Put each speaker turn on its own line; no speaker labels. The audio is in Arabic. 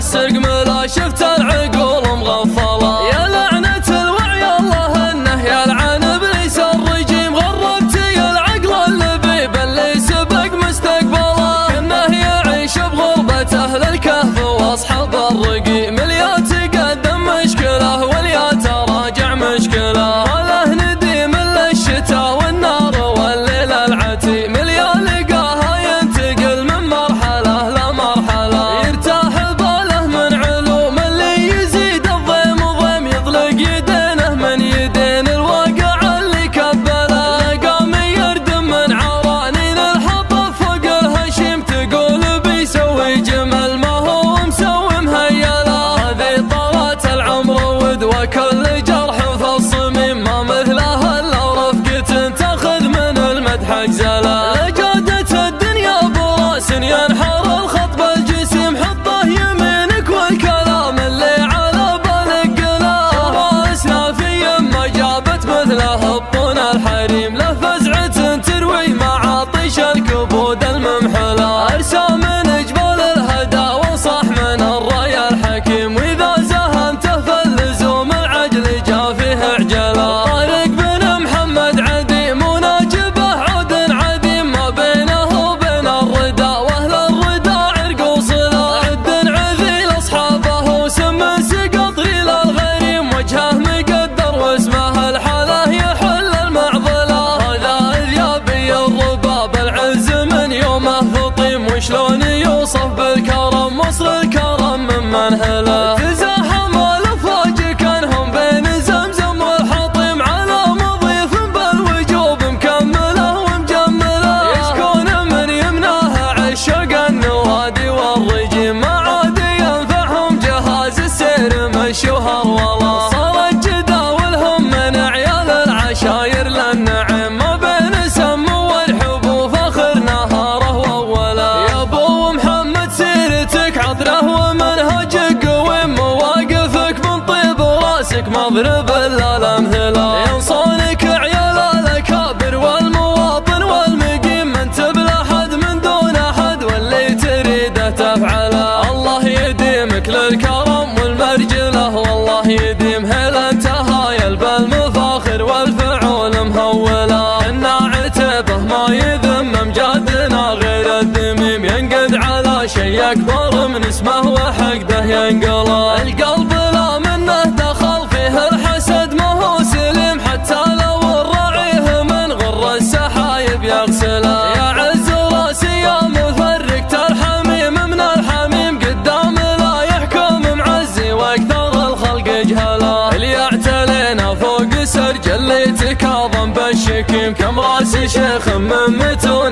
السقم لا شفت العقول مغفلة. يا لعنة الوعي الله انه يلعن ابليس الرجيم، غربتي العقل اللبيب اللي سبق مستقبله، كأنه يعيش بغربة اهل الكهف واصحاب الرقيم. اليا تقدم مشكلة واليا تراجع مشكلة، وله نديم الا الشتاء والنار والليل العتيم. اليا لقاها ينتقل من مرحلة لمرحلة، يرتاح باله من علوم اللي يزيد الضيم ضيم، يطلق يدينه من يدين الواقع اللي كبله. لقام يردم من عرانين الحطب فوق الهشيم، تقول بيسوي جمل ما هو مسوي مهيله. هذه طلعت العمر ود وكل جرح في الصميم، ما مثلها الا رفقة تاخذ من المدح اجزله. لجادة الدنيا براس ينحر الخط بالجسيم، حطه يمينك والكلام اللي على بالك قلا. راس نافي ما جابت مثله بطون الحريم، له فزعة تروي مع طيش الكبود الممحلة. ارسى من جبال الهدى وصح من الرأي الحكيم، واذا زهمته فاللزوم العجل جا فيه عجلة. طارق بن محمد عديم وناجبه عود عديم، ما بينه وبين الردى واهل الردى عرق وصلة. عد عذيل اصحابه وسم سقط غيل الغريم، وجهه مقدر واسمه الحاله يحل المعضلة. هذا اذيابي الرباب العز من يومه فطيم، وشلون يوصف بالكرم وصل الكرم من منهله. تزاحم الافواج كانهم بين زمزم والحطيم، على مضيف بالوجوب مكمله ومجمله. يشكون من يمناه عشق النوادي والرجيم، ما عاد ينفعهم جهاز السير مشوها والله. صارت جداولهم من عيال العشاير للنعم، ما بين سم والحبوب فخر نهاره واوله. يا ابو محمد سيرتك عطره ومنهجك قويم، مواقفك من طيب راسك مضرب الا الامثله. ينصونك عيال الاكابر والمواطن والمقيم، انت بلا حد من دون احد واللي تريده تفعله. الله يديمك للكرم والمرجله، والله يديم هل انت هايل بالمفاخر والفعول مهوله. ان عتبه ما يذمم جادنا غير الذميم، ينقد على شيء اكبر من اسمه وحقده ينقله. القلب لا منه دخل فيه الحسد ما هو سليم، حتى لو الرعيه من غر السحايب يغسله. يا عز راسي يا مفرقة الحميم من الحميم، قدام لا يحكم معزي واكثر الخلق جهله. اللي يعتلينا فوق سرج اللي تكاظم بالشكيم، كم راس شيخ من متون